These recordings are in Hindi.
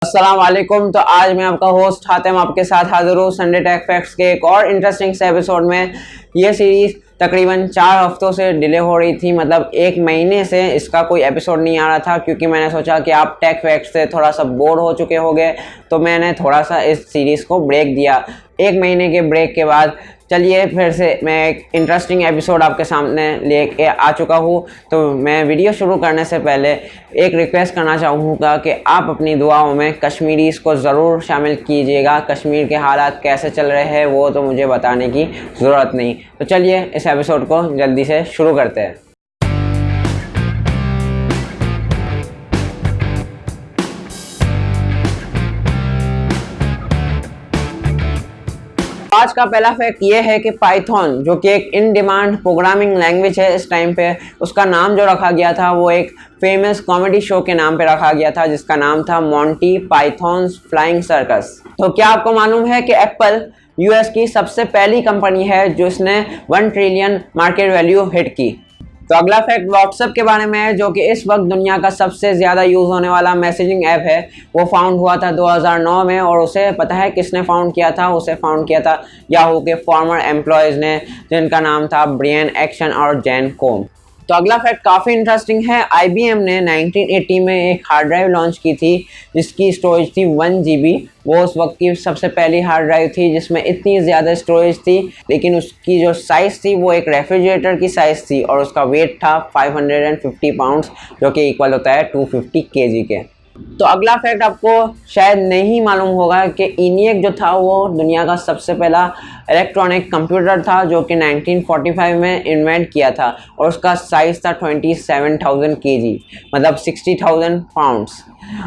अस्सलाम वालेकुम। तो आज मैं आपका होस्ट हातिम आपके साथ हाजिर हूँ संडे टेक फैक्ट्स के एक और इंटरेस्टिंग से एपिसोड में। ये सीरीज़ तकरीबन 4 हफ्तों से डिले हो रही थी, मतलब 1 महीने से इसका कोई एपिसोड नहीं आ रहा था, क्योंकि मैंने सोचा कि आप टेक फैक्ट्स से थोड़ा सा बोर हो चुके होंगे, तो मैंने थोड़ा सा इस सीरीज़ को ब्रेक दिया। 1 महीने के ब्रेक के बाद चलिए फिर से मैं एक इंटरेस्टिंग एपिसोड आपके सामने लेके आ चुका हूँ। तो मैं वीडियो शुरू करने से पहले एक रिक्वेस्ट करना चाहूँगा कि आप अपनी दुआओं में कश्मीरीज़ को ज़रूर शामिल कीजिएगा। कश्मीर के हालात कैसे चल रहे हैं वो तो मुझे बताने की ज़रूरत नहीं। तो चलिए इस एपिसोड को जल्दी से शुरू करते हैं। आज का पहला फैक्ट ये है कि पाइथन, जो कि एक इन डिमांड प्रोग्रामिंग लैंग्वेज है इस टाइम पे, उसका नाम जो रखा गया था वो एक फेमस कॉमेडी शो के नाम पे रखा गया था जिसका नाम था मोंटी पाइथन्स फ्लाइंग सर्कस। तो क्या आपको मालूम है कि एप्पल यूएस की सबसे पहली कंपनी है जिसने 1 ट्रिलियन मार्केट वैल्यू हिट की। तो अगला फैक्ट व्हाट्सएप के बारे में है, जो कि इस वक्त दुनिया का सबसे ज़्यादा यूज़ होने वाला मैसेजिंग ऐप है। वो फाउंड हुआ था 2009 में, और उसे पता है किसने फाउंड किया था? उसे फाउंड किया था याहू के फॉर्मर एम्प्लॉयज़ ने, जिनका नाम था ब्रियन एक्शन और जैन कोम। तो अगला फैक्ट काफ़ी इंटरेस्टिंग है। IBM ने 1980 में एक हार्ड ड्राइव लॉन्च की थी जिसकी स्टोरेज थी 1 GB। वो उस वक्त की सबसे पहली हार्ड ड्राइव थी जिसमें इतनी ज़्यादा स्टोरेज थी, लेकिन उसकी जो साइज़ थी वो एक रेफ्रिजरेटर की साइज़ थी, और उसका वेट था 550 पाउंड्स, जो कि इक्वल होता है 250 kg के। तो अगला फैक्ट आपको शायद नहीं मालूम होगा कि ENIAC जो था वो दुनिया का सबसे पहला इलेक्ट्रॉनिक कंप्यूटर था, जो कि 1945 में इन्वेंट किया था, और उसका साइज़ था 27,000 kg, मतलब 60,000 पाउंड्स,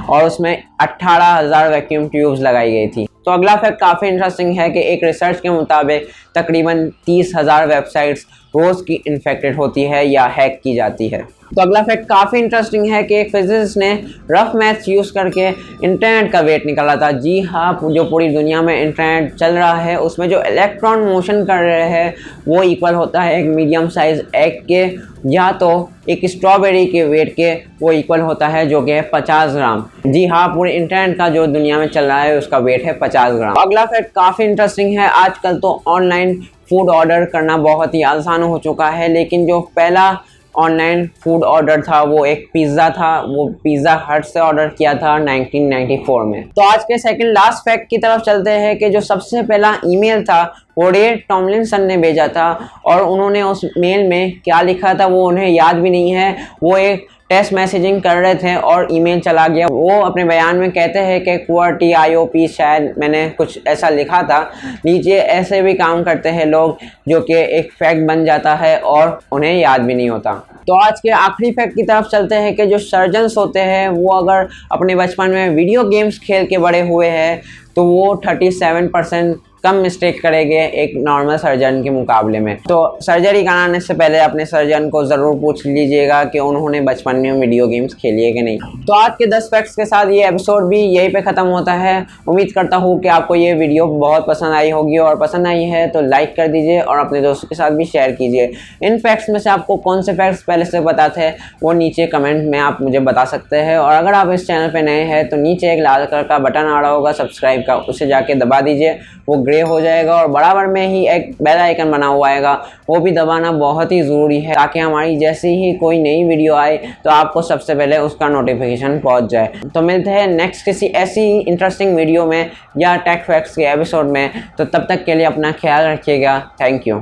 और उसमें 18,000 वैक्यूम ट्यूब्स लगाई गई थी। तो अगला फैक्ट काफ़ी इंटरेस्टिंग है कि एक रिसर्च के मुताबिक तकरीबन 30,000 वेबसाइट्स रोज़ की इन्फेक्टेड होती है या हैक की जाती है। तो अगला फैक्ट काफ़ी इंटरेस्टिंग है कि एक फिजिसिस्ट ने रफ मैथ्स यूज़ करके इंटरनेट का वेट निकाला था। जी हाँ, जो पूरी दुनिया में इंटरनेट चल रहा है उसमें जो इलेक्ट्रॉन मोशन कर रहे हैं वो इक्वल होता है एक मीडियम साइज़ एग के, या तो एक स्ट्रॉबेरी के वेट के वो इक्वल होता है, जो कि है 50 ग्राम। जी हाँ, पूरे इंटरनेट का जो दुनिया में चल रहा है उसका वेट है 50 ग्राम। अगला फैक्ट काफ़ी इंटरेस्टिंग है। आजकल तो ऑनलाइन फूड ऑर्डर करना बहुत ही आसान हो चुका है, लेकिन जो पहला ऑनलाइन फूड ऑर्डर था वो एक पिज़्ज़ा था। वो पिज़्ज़ा हट से ऑर्डर किया था 1994 में। तो आज के सेकंड लास्ट फैक्ट की तरफ चलते हैं कि जो सबसे पहला ईमेल था वो रे टॉमलिंसन ने भेजा था, और उन्होंने उस मेल में क्या लिखा था वो उन्हें याद भी नहीं है। वो एक टेस्ट मैसेजिंग कर रहे थे और ईमेल चला गया। वो अपने बयान में कहते हैं कि QWERTY, शायद मैंने कुछ ऐसा लिखा था। नीचे ऐसे भी काम करते हैं लोग, जो कि एक फैक्ट बन जाता है और उन्हें याद भी नहीं होता। तो आज के आखिरी फैक्ट की तरफ चलते हैं कि जो सर्जन्स होते हैं वो अगर अपने बचपन में वीडियो गेम्स खेल के बड़े हुए हैं तो वो 37% कम मिस्टेक करेंगे एक नॉर्मल सर्जन के मुकाबले में। तो सर्जरी कराने से पहले अपने सर्जन को ज़रूर पूछ लीजिएगा कि उन्होंने बचपन में वीडियो गेम्स खेली है कि नहीं। तो आज के 10 फैक्ट्स के साथ ये एपिसोड भी यहीं पे ख़त्म होता है। उम्मीद करता हूँ कि आपको ये वीडियो बहुत पसंद आई होगी, और पसंद आई है तो लाइक कर दीजिए और अपने दोस्तों के साथ भी शेयर कीजिए। इन फैक्ट्स में से आपको कौन से फैक्ट्स पहले से पता थे वो नीचे कमेंट में आप मुझे बता सकते हैं। और अगर आप इस चैनल पर नए हैं तो नीचे एक लाल कलर का बटन आ रहा होगा सब्सक्राइब का, उसे जाके दबा दीजिए, वो ग्रे हो जाएगा, और बराबर में ही एक बेल आइकन बना हुआ आएगा, वो भी दबाना बहुत ही ज़रूरी है, ताकि हमारी जैसे ही कोई नई वीडियो आए तो आपको सबसे पहले उसका नोटिफिकेशन पहुंच जाए। तो मिलते हैं नेक्स्ट किसी ऐसी इंटरेस्टिंग वीडियो में या टेक फैक्ट्स के एपिसोड में। तो तब तक के लिए अपना ख्याल रखिएगा। Thank you.